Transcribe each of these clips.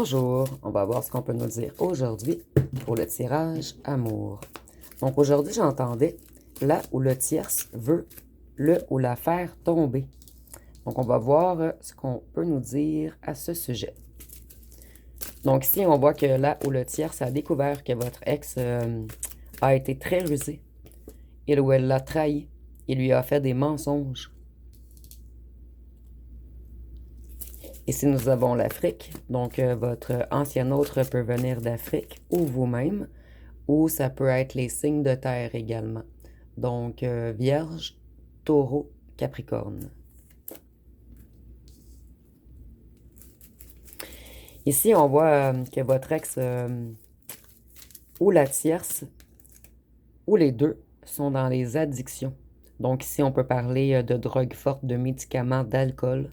Bonjour, on va voir ce qu'on peut nous dire aujourd'hui pour le tirage amour. Donc aujourd'hui, j'entendais là où le tierce veut le ou la faire tomber. Donc on va voir ce qu'on peut nous dire à ce sujet. Donc ici, on voit que là où le tierce a découvert que votre ex a été très rusé, il ou elle l'a trahi, il lui a fait des mensonges. Ici, nous avons l'Afrique. Donc, votre ancien autre peut venir d'Afrique ou vous-même, ou ça peut être les signes de terre également. Donc, Vierge, Taureau, Capricorne. Ici, on voit que votre ex ou la tierce ou les deux sont dans les addictions. Donc, ici, on peut parler de drogue forte, de médicaments, d'alcool.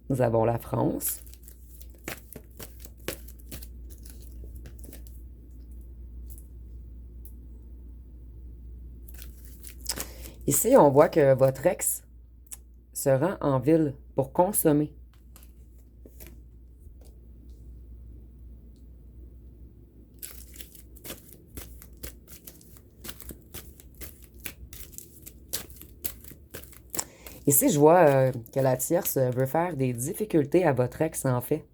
Nous avons la France. Ici, on voit que votre ex se rend en ville pour consommer. Ici, je vois que la tierce veut faire des difficultés à votre ex, en fait,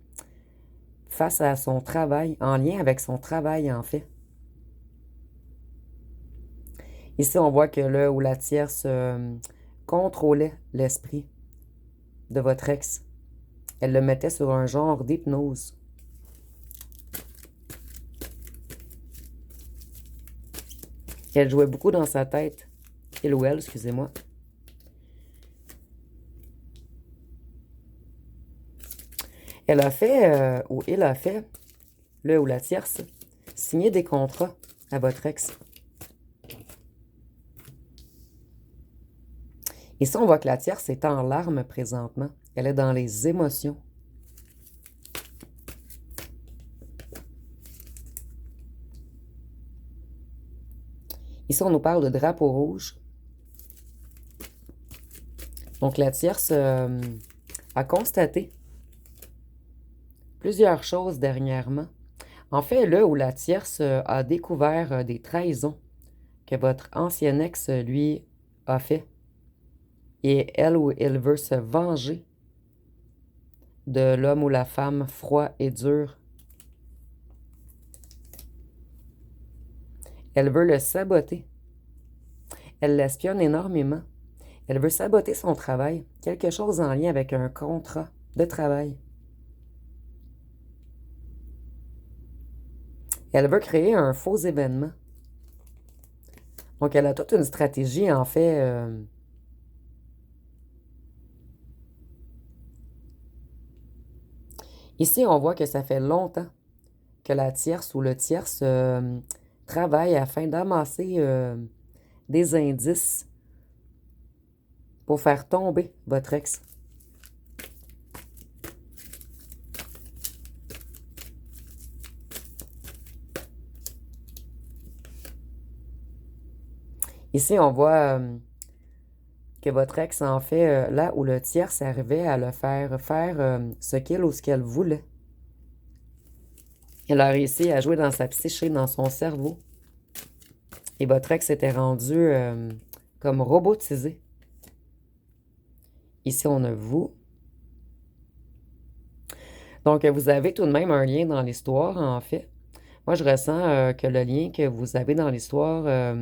face à son travail, en lien avec son travail, en fait. Ici, on voit que le ou la tierce contrôlait l'esprit de votre ex. Elle le mettait sur un genre d'hypnose. Elle jouait beaucoup dans sa tête. Il ou elle, excusez-moi. Elle a fait, ou il a fait, le ou la tierce, signer des contrats à votre ex. Ici, on voit que la tierce est en larmes présentement. Elle est dans les émotions. Ici, on nous parle de drapeau rouge. Donc, la tierce a constaté plusieurs choses dernièrement. En fait, le ou la tierce a découvert des trahisons que votre ancien ex, lui, a fait. Et elle ou il veut se venger de l'homme ou la femme froid et dur. Elle veut le saboter. Elle l'espionne énormément. Elle veut saboter son travail, quelque chose en lien avec un contrat de travail. Elle veut créer un faux événement. Donc, elle a toute une stratégie, en fait. Ici, on voit que ça fait longtemps que la tierce ou le tierce travaille afin d'amasser des indices pour faire tomber votre ex. Ici, on voit que votre ex, en fait, là où le tierce arrivait à le faire ce qu'il ou ce qu'elle voulait. Elle a réussi à jouer dans sa psyché, dans son cerveau. Et votre ex était rendu comme robotisé. Ici, on a vous. Donc, vous avez tout de même un lien dans l'histoire, en fait. Moi, je ressens que le lien que vous avez dans l'histoire,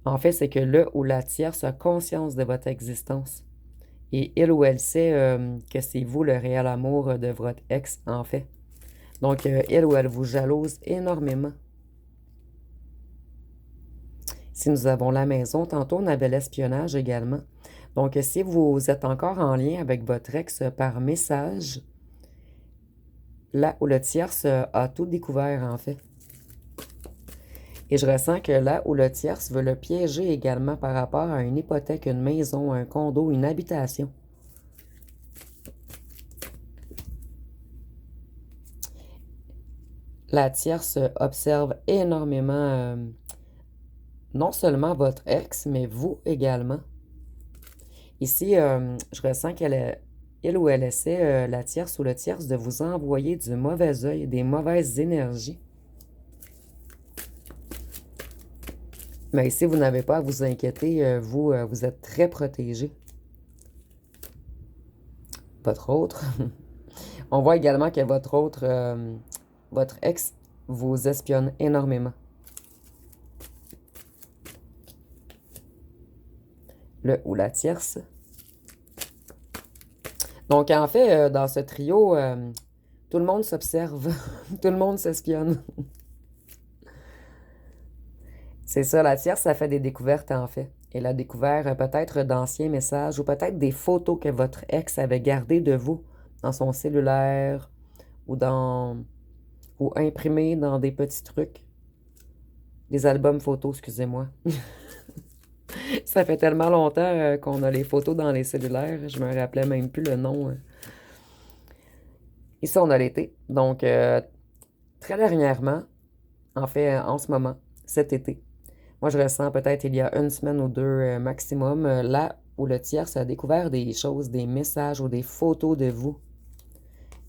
en fait, c'est que le ou la tierce a conscience de votre existence. Et il ou elle sait que c'est vous le réel amour de votre ex, en fait. Donc, il ou elle vous jalouse énormément. Si nous avons la maison, tantôt, on avait l'espionnage également. Donc, si vous êtes encore en lien avec votre ex par message, là où le tierce a tout découvert, en fait. Et je ressens que là où le tierce veut le piéger également par rapport à une hypothèque, une maison, un condo, une habitation. La tierce observe énormément, non seulement votre ex, mais vous également. Ici, je ressens il ou elle essaie, la tierce ou le tierce, de vous envoyer du mauvais œil, des mauvaises énergies. Mais ici, vous n'avez pas à vous inquiéter, vous êtes très protégé. Votre autre. On voit également que votre ex vous espionne énormément. Le ou la tierce. Donc, en fait, dans ce trio, tout le monde s'observe. Tout le monde s'espionne. C'est ça, la tierce, ça fait des découvertes, en fait. Elle a découvert peut-être d'anciens messages ou peut-être des photos que votre ex avait gardées de vous dans son cellulaire ou ou imprimées dans des petits trucs. Des albums photos, excusez-moi. Ça fait tellement longtemps qu'on a les photos dans les cellulaires, je me rappelais même plus le nom. Ici, on a l'été. Donc, très dernièrement, en fait, en ce moment, cet été, moi, je ressens peut-être il y a une semaine ou deux maximum, là où le tiers a découvert des choses, des messages ou des photos de vous.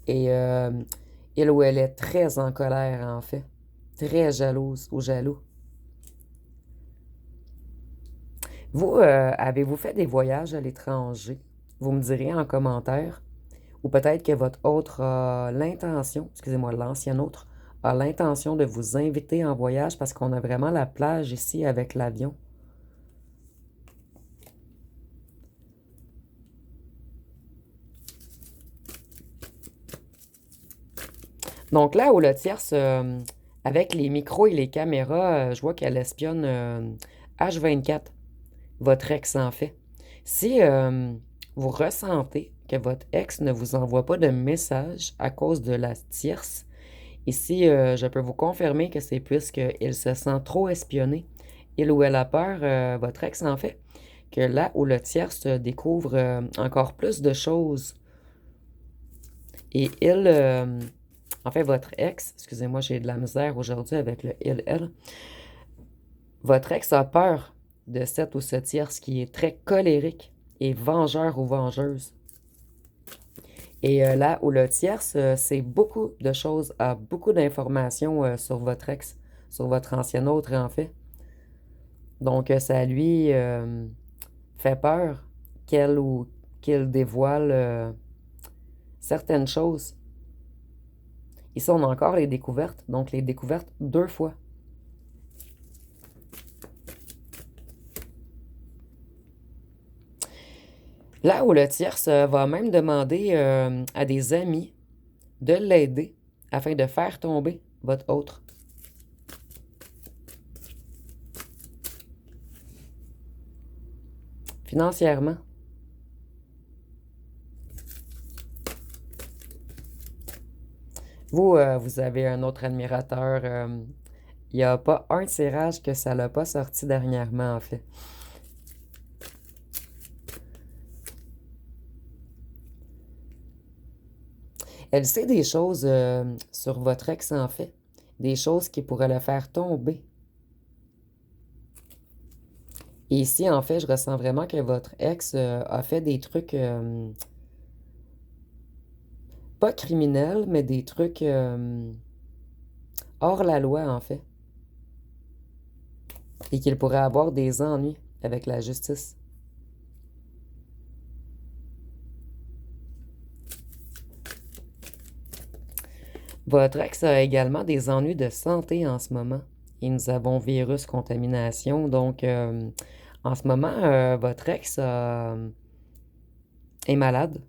Et il ou elle est très en colère, en fait. Très jalouse ou jaloux. Vous, avez-vous fait des voyages à l'étranger? Vous me direz en commentaire. Ou peut-être que votre autre a l'intention, excusez-moi, l'ancien autre, a l'intention de vous inviter en voyage parce qu'on a vraiment la plage ici avec l'avion. Donc là où le tierce, avec les micros et les caméras, je vois qu'elle espionne H24, votre ex en fait. Si vous ressentez que votre ex ne vous envoie pas de message à cause de la tierce, ici, je peux vous confirmer que c'est puisqu'il se sent trop espionné. Il ou elle a peur, votre ex en fait, que là où le tierce découvre encore plus de choses. Et en fait, votre ex, excusez-moi, j'ai de la misère aujourd'hui avec le il, elle. Votre ex a peur de cette ou ce tierce qui est très colérique et vengeur ou vengeuse. Et là où le tierce, c'est beaucoup de choses, a beaucoup d'informations sur votre ex, sur votre ancien autre en fait. Donc ça lui fait peur qu'elle ou qu'il dévoile certaines choses. Ici, on a encore les découvertes, donc les découvertes deux fois. Là où le tierce va même demander à des amis de l'aider afin de faire tomber votre autre. Financièrement. Vous, vous avez un autre admirateur. Il n'y a pas un tirage que ça l'a pas sorti dernièrement, en fait. Elle sait des choses sur votre ex, en fait. Des choses qui pourraient le faire tomber. Et ici, en fait, je ressens vraiment que votre ex a fait des trucs, pas criminels, mais des trucs hors la loi, en fait. Et qu'il pourrait avoir des ennuis avec la justice. Votre ex a également des ennuis de santé en ce moment. Et nous avons virus contamination. Donc, en ce moment, votre ex est malade.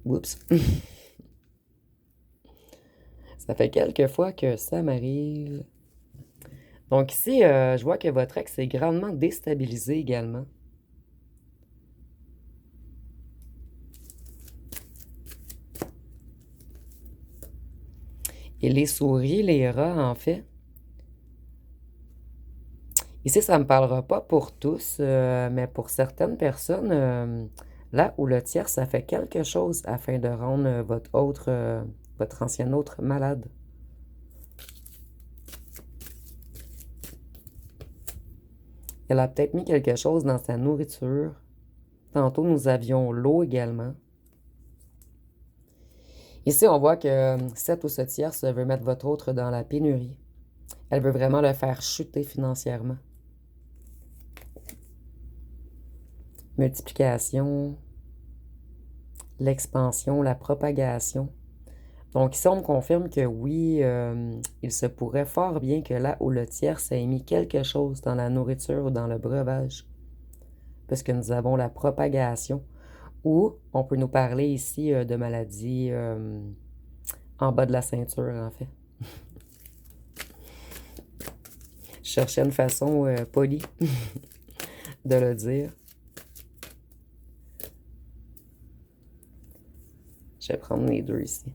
Oups. Ça fait quelques fois que ça m'arrive. Donc ici, je vois que votre ex est grandement déstabilisé également. Et les souris, les rats, en fait. Ici, ça ne me parlera pas pour tous, mais pour certaines personnes, là où le tiers, ça fait quelque chose afin de rendre votre ancien autre malade. Elle a peut-être mis quelque chose dans sa nourriture Tantôt, nous avions l'eau également. Ici, on voit que cette ou ce tierce veut mettre votre autre dans la pénurie. Elle veut vraiment le faire chuter financièrement. Multiplication, l'expansion, la propagation. Donc ici, on me confirme que oui, il se pourrait fort bien que là où le tierce ait mis quelque chose dans la nourriture ou dans le breuvage, puisque nous avons la propagation, ou on peut nous parler ici de maladies en bas de la ceinture, en fait. Je cherchais une façon polie de le dire. Je vais prendre les deux ici.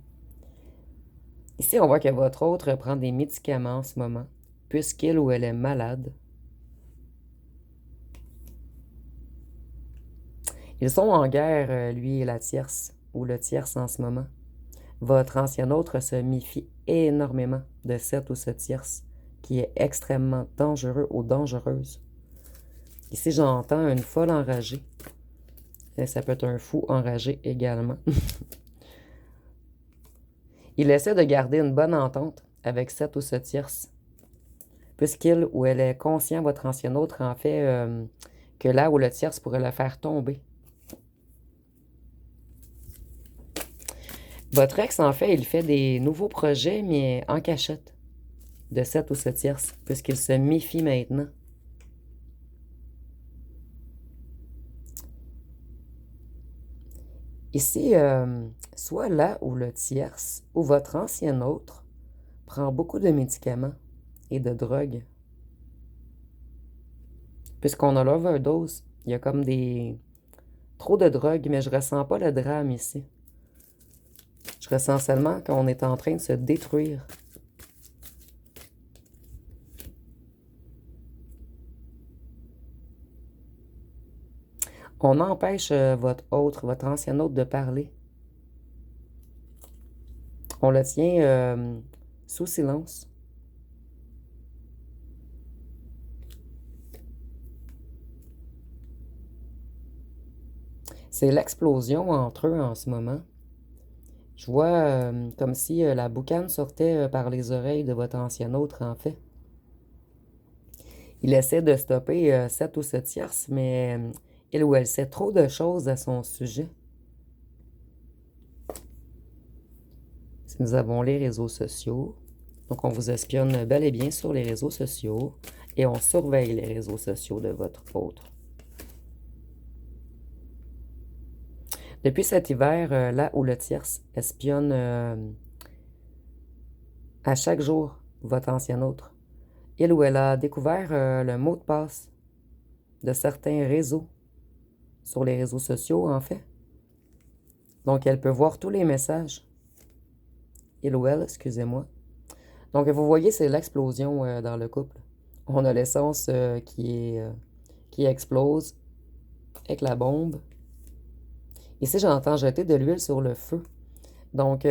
Ici, on voit que votre autre prend des médicaments en ce moment, puisqu'il ou elle est malade. Ils sont en guerre, lui et la tierce, ou le tierce en ce moment. Votre ancien autre se méfie énormément de cette ou ce tierce, qui est extrêmement dangereux ou dangereuse. Ici, j'entends une folle enragée. Et ça peut être un fou enragé également. Il essaie de garder une bonne entente avec cette ou ce tierce, puisqu'il ou elle est conscient, votre ancien autre, en fait, que là où le tierce pourrait le faire tomber. Votre ex, en fait, il fait des nouveaux projets, mais en cachette, de cette ou ce tierce, puisqu'il se méfie maintenant. Ici, soit là où le tierce ou votre ancien autre prend beaucoup de médicaments et de drogues. Puisqu'on a l'overdose, il y a comme trop de drogue, mais je ressens pas le drame ici. Je ressens seulement qu'on est en train de se détruire. On empêche votre ancien autre de parler. On le tient sous silence. C'est l'explosion entre eux en ce moment. Je vois comme si la boucane sortait par les oreilles de votre ancien autre, en fait. Il essaie de stopper cette ou ce tierce, mais il ou elle sait trop de choses à son sujet. Si nous avons les réseaux sociaux, donc on vous espionne bel et bien sur les réseaux sociaux et on surveille les réseaux sociaux de votre autre. Depuis cet hiver, là où le tierce espionne à chaque jour votre ancien autre, il ou elle a découvert le mot de passe de certains réseaux, sur les réseaux sociaux en fait. Donc elle peut voir tous les messages. Il ou elle, excusez-moi. Donc vous voyez, c'est l'explosion dans le couple. On a l'essence qui explose avec la bombe. Ici, j'entends jeter de l'huile sur le feu. Donc,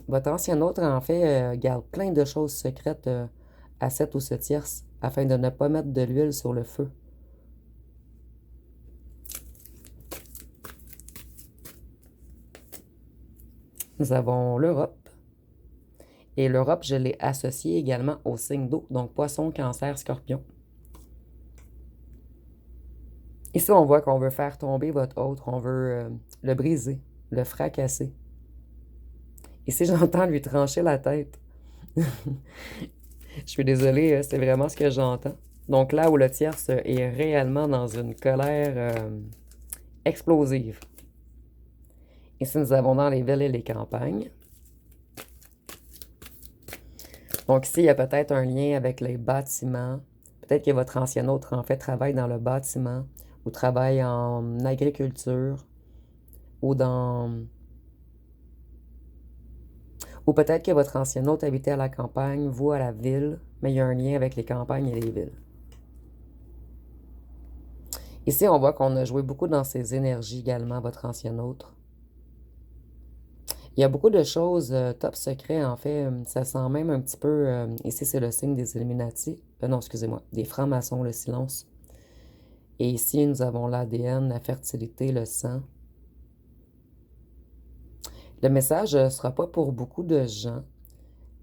votre ancien autre, en fait, garde plein de choses secrètes à cette ou ce tierce afin de ne pas mettre de l'huile sur le feu. Nous avons l'Europe. Et l'Europe, je l'ai associée également au signe d'eau, donc Poisson, Cancer, Scorpion. Ici, on voit qu'on veut faire tomber votre autre, on veut le briser, le fracasser. Ici, j'entends lui trancher la tête. Je suis désolée, c'est vraiment ce que j'entends. Donc là où le tierce est réellement dans une colère explosive. Ici, nous avons dans les villes et les campagnes. Donc ici, il y a peut-être un lien avec les bâtiments. Peut-être que votre ancien autre, en fait, travaille dans le bâtiment ou travaille en agriculture ou dans... Ou peut-être que votre ancien autre habitait à la campagne, vous à la ville, mais il y a un lien avec les campagnes et les villes. Ici, on voit qu'on a joué beaucoup dans ses énergies également, votre ancien autre. Il y a beaucoup de choses top secret, en fait. Ça sent même un petit peu... ici, c'est le signe des Illuminati. Non, excusez-moi. Des francs-maçons, le silence. Et ici, nous avons l'ADN, la fertilité, le sang. Le message ne sera pas pour beaucoup de gens,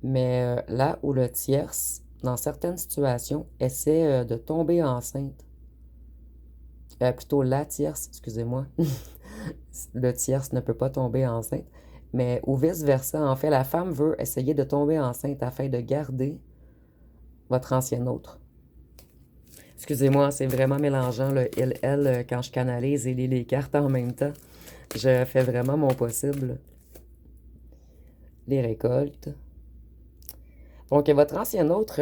mais là où le tierce, dans certaines situations, essaie de tomber enceinte. Plutôt la tierce, excusez-moi. Le tierce ne peut pas tomber enceinte. Mais ou vice-versa, en fait, la femme veut essayer de tomber enceinte afin de garder votre ancien autre. Excusez-moi, c'est vraiment mélangeant le il-elle quand je canalise et les cartes en même temps. Je fais vraiment mon possible. Les récoltes. Donc, votre ancien autre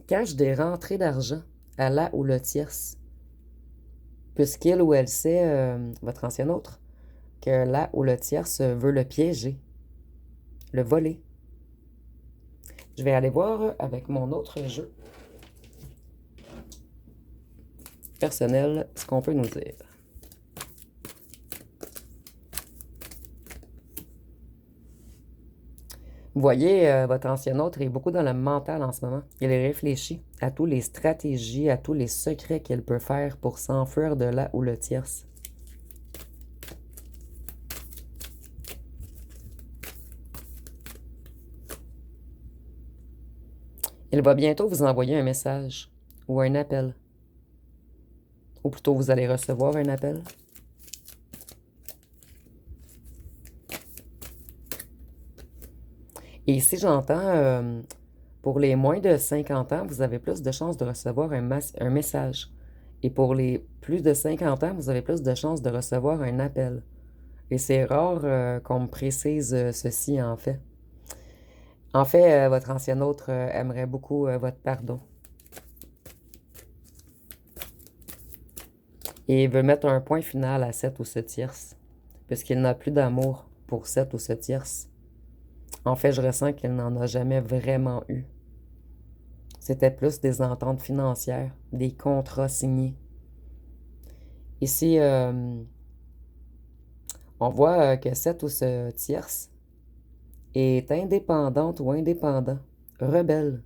cache des rentrées d'argent à la ou le tierce. Puisqu'il ou elle sait, votre ancien autre, que là où le tierce veut le piéger, le voler. Je vais aller voir avec mon autre jeu personnel ce qu'on peut nous dire. Vous voyez, votre ancien autre est beaucoup dans le mental en ce moment. Il réfléchit à toutes les stratégies, à tous les secrets qu'il peut faire pour s'enfuir de là où le tierce. Il va bientôt vous envoyer un message ou un appel. Ou plutôt, vous allez recevoir un appel. Et ici, j'entends, pour les moins de 50 ans, vous avez plus de chances de recevoir un message. Et pour les plus de 50 ans, vous avez plus de chances de recevoir un appel. Et c'est rare qu'on me précise ceci, en fait. En fait, votre ancien autre aimerait beaucoup votre pardon. Et il veut mettre un point final à cette ou ce tierce, puisqu'il n'a plus d'amour pour cette ou ce tierce. En fait, je ressens qu'il n'en a jamais vraiment eu. C'était plus des ententes financières, des contrats signés. Ici, on voit que cette ou ce tierce est indépendante ou indépendant, rebelle.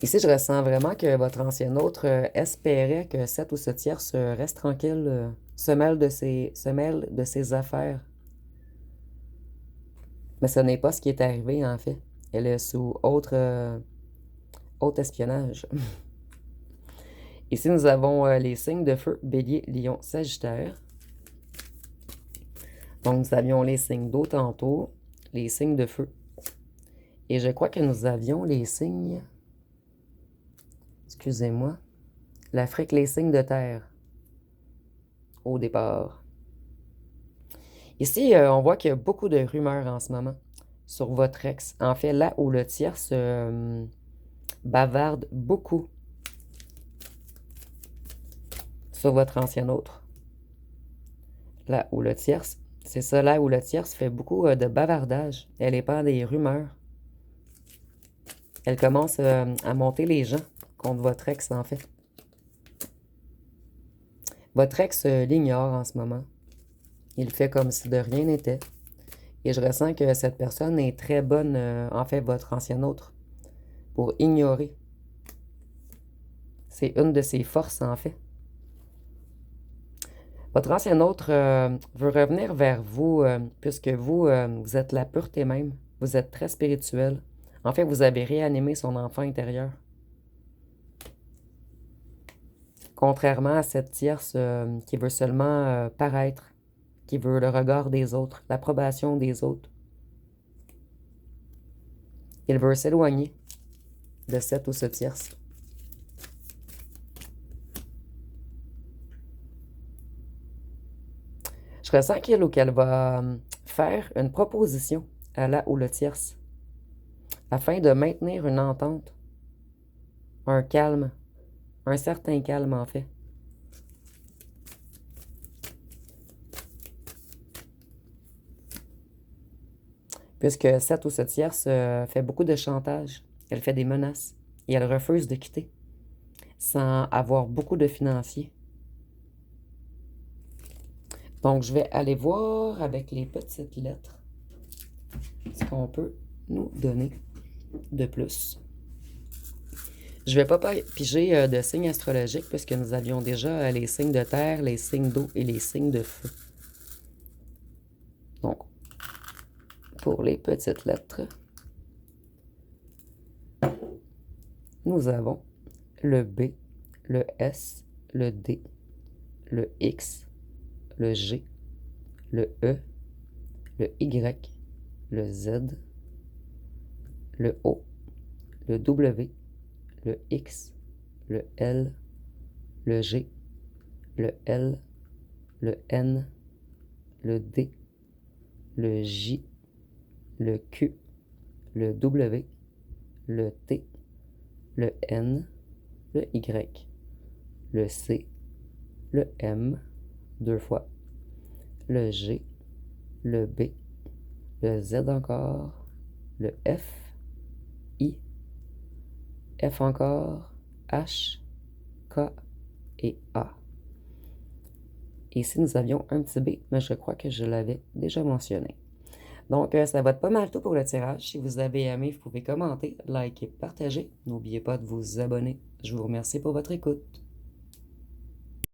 Ici, je ressens vraiment que votre ancien autre espérait que cette ou ce tierce reste tranquille, se mêle de ses affaires. Mais ce n'est pas ce qui est arrivé, en fait. Elle est sous autre espionnage. Ici, nous avons les signes de feu, Bélier, Lion, Sagittaire. Donc, nous avions les signes d'eau tantôt, les signes de feu. Et je crois que nous avions les signes... Excusez-moi. L'Afrique, les signes de terre. Au départ. Ici, on voit qu'il y a beaucoup de rumeurs en ce moment sur votre ex. En fait, là où le tierce bavarde beaucoup sur votre ancien autre. Là où le tierce, c'est ça, là où le tierce fait beaucoup de bavardage. Elle épand des rumeurs. Elle commence à monter les gens contre votre ex, en fait. Votre ex l'ignore en ce moment. Il fait comme si de rien n'était. Et je ressens que cette personne est très bonne, en fait, votre ancien autre, pour ignorer. C'est une de ses forces, en fait. Votre ancien autre veut revenir vers vous, puisque vous, vous êtes la pureté même. Vous êtes très spirituel. En fait, vous avez réanimé son enfant intérieur. Contrairement à cette tierce qui veut seulement paraître, qui veut le regard des autres, l'approbation des autres. Il veut s'éloigner de cette ou ce tierce. Je ressens qu'il ou qu'elle va faire une proposition à la ou le tierce afin de maintenir une entente, un calme, un certain calme en fait. Puisque cette ou ce tierce fait beaucoup de chantage, elle fait des menaces et elle refuse de quitter sans avoir beaucoup de financiers. Donc, je vais aller voir avec les petites lettres ce qu'on peut nous donner de plus. Je ne vais pas piger de signes astrologiques puisque nous avions déjà les signes de terre, les signes d'eau et les signes de feu. Donc, pour les petites lettres, nous avons le B, le S, le D, le X, le G, le E, le Y, le Z, le O, le W, le X, le L, le G, le L, le N, le D, le J, le Q, le W, le T, le N, le Y, le C, le M, 2 fois, le G, le B, le Z encore, le F, I, F encore, H, K et A. Et ici, nous avions un petit B, mais je crois que je l'avais déjà mentionné. Donc, ça va être pas mal tout pour le tirage. Si vous avez aimé, vous pouvez commenter, liker, partager. N'oubliez pas de vous abonner. Je vous remercie pour votre écoute.